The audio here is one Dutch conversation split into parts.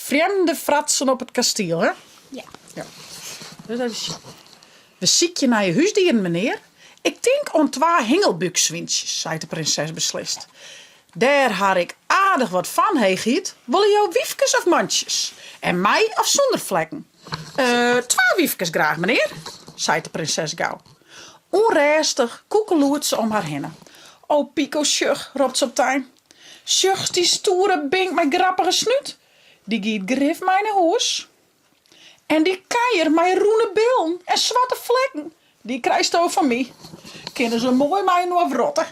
vreemde fratsen op het kasteel, hè? Ja. Dus even zien. We zieken naar je huisdieren, meneer. Ik denk aan 2 hengelbukswintjes, zei de prinses beslist. Daar had ik aardig wat van, heegiet. Willen jou wiefkes of mandjes? En mij of zonder vlekken? 2 wiefkes graag, meneer, zei de prinses gauw. Onrustig koekeloert ze om haar heen. O, Pico, sjuch, roept ze op tuin. Sjuch, die stoere bink met grappige snuit. Die giet grif mijn hoes. En die keier met roene billen en zwarte vlekken. Die krijgt ook van mij. Kunnen ze mooi mij nog rotten.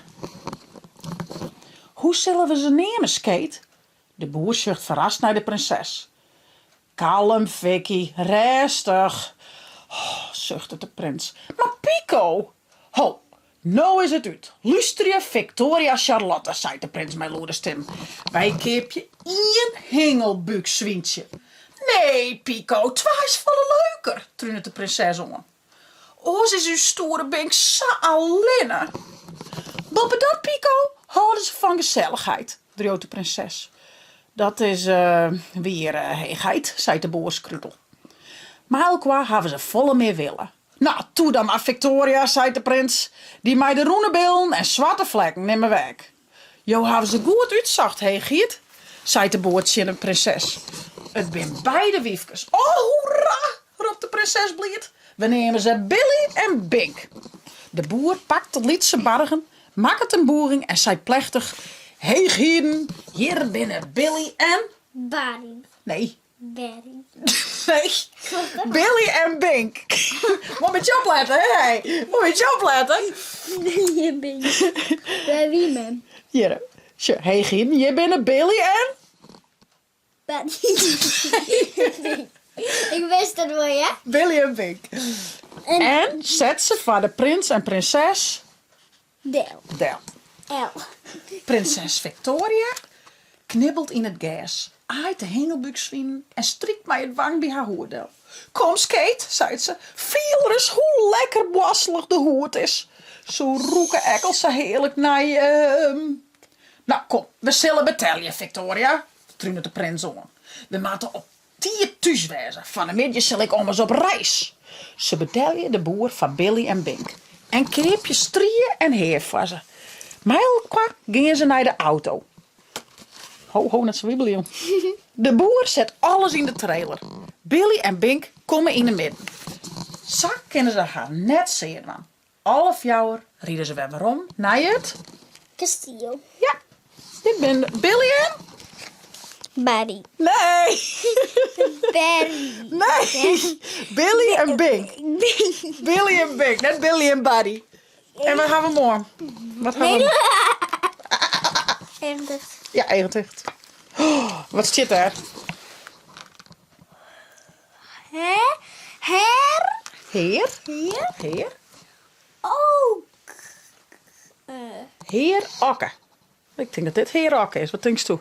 Hoe zullen we ze nemen, Skate? De boer zucht verrast naar de prinses. Kalm, Vicky, rustig. Oh, zuchtte de prins. Maar Pico! Ho, nou is het uit. Luister Victoria Charlotte, zei de prins met luide stem. Wij keep je 1 hengelbukswintje. Nee, Pico, 2 is volle leuker, treunde de prinses om. Oors is uw stoere bink zo alleen. Boven dat, Pico, houden ze van gezelligheid, droot de prinses. Dat is weer heegheid, zei de boerskrutel. Maar elkwaar hebben ze volle meer willen. Nou, toe dan maar, Victoria, zei de prins. Die mij de roene billen en zwarte vlekken nemen weg. Jo, hebben ze goed uitzacht, heegiet, zei de boertje en de prinses. Het ben beide wiefkes. Oh, hoera, roept de prinses blied. We nemen ze Billy en Bink. De boer pakt de lietse bargen, maakt een boering en zei plechtig: heegieden, hier binnen Billy en... Barry. Nee. Barry. Nee, Billy en Bink. Moet met je opletten, hè? Moet met je opletten. Je bent... Bij wie, man? Hier, heegieden, hier binnen Billy en... Barry. Ik wist het wel, ja? Billy en Bink. En zet ze voor de prins en prinses... Del. Del. L. Prinses Victoria knibbelt in het gas, aait de hengelbukswien en strikt mij het wang bij haar hoerdel. Kom, Skate, zei ze, viel eens hoe lekker wasselig de hoed is. Zo roeken ekkels ze heerlijk naar je... Nou, kom, we zullen betellen, Victoria, treunde de prins om. We moeten op 10 thuis wezen. Van de middag zal ik om eens op reis. Ze betellen de boer van Billy en Bink. En keep je strieën en heer voor ze. Mijlkwa gingen ze naar de auto. Ho, net zwiebelen. De boer zet alles in de trailer. Billy en Bink komen in de midden. Zo kunnen ze haar net zien. Alle fjouwer rieden ze weer waarom naar het... Kasteel. Ja, dit ben Billy en... Barry. Nee, Barry. nee. Billy en Bink. Billy en Bink, net Billy en Buddy. En wat gaan we morgen? Wat gaan we... En dat... Ja, eigen dicht. Oh, wat zit er? Hè? Her? Heer? Hier? Heer? Ook. Heer Akke. Ik denk dat dit Heer Akke is. Wat denk je toe?